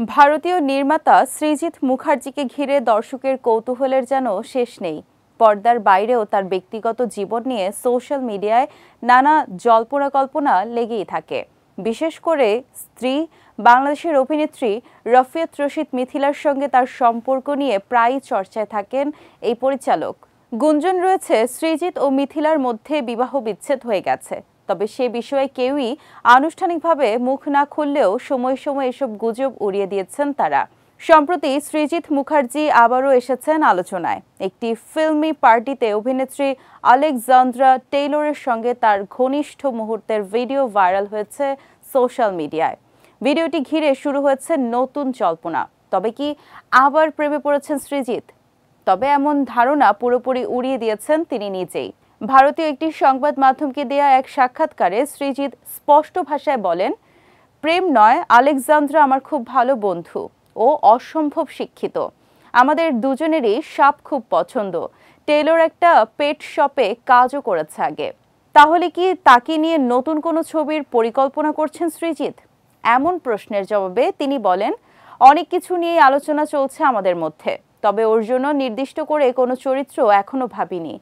ভারতীয় নির্মাতা সৃজিত মুখার্জিকে ঘিরে দর্শকের কৌতূহলের যেন শেষ নেই। পর্দার বাইরেও তার ব্যক্তিগত জীবন নিয়ে সোশ্যাল মিডিয়ায় নানা জল্পনা কল্পনা লেগেই থাকে। বিশেষ করে স্ত্রী বাংলাদেশের অভিনেত্রী রফিয়ত রশিদ মিথিলার সঙ্গে তার সম্পর্ক নিয়ে প্রায়ই চর্চায় থাকেন এই পরিচালক। গুঞ্জন রয়েছে সৃজিত ও মিথিলার মধ্যে বিবাহ বিচ্ছেদ হয়ে গেছে। তবে সে বিষয়ে কেউই আনুষ্ঠানিকভাবে মুখ না খুললেও সময় সময় এসব গুজব উড়িয়ে দিয়েছেন তারা। সম্প্রতি সৃজিত মুখার্জি আবারও এসেছেন আলোচনায়। একটি ফিল্মি পার্টিতে অভিনেত্রী আলেকজান্দ্রা টেইলরের সঙ্গে তার ঘনিষ্ঠ মুহূর্তের ভিডিও ভাইরাল হয়েছে সোশ্যাল মিডিয়ায়। ভিডিওটি ঘিরে শুরু হয়েছে নতুন জল্পনা। তবে কি আবার প্রেমে পড়েছেন সৃজিত? তবে এমন ধারণা পুরোপুরি উড়িয়ে দিয়েছেন তিনি নিজেই। ভারতীয় একটি সংবাদ মাধ্যমকে দেয়া এক সাক্ষাৎকারে সৃজিত স্পষ্ট ভাষায় বলেন, প্রেম নয়, আলেকজান্দ্রা আমার খুব ভালো বন্ধু ও অসম্ভব শিক্ষিত। আমাদের দুজনেরই সাপ খুব পছন্দ। টেইলর একটা পেট শপে কাজও করেছে আগে। তাহলে কি তাকে নিয়ে নতুন কোনো ছবির পরিকল্পনা করছেন সৃজিত? এমন প্রশ্নের জবাবে তিনি বলেন, অনেক কিছু নিয়ে আলোচনা চলছে আমাদের মধ্যে, তবে ওর জন্য নির্দিষ্ট করে কোনো চরিত্র এখনো ভাবিনি।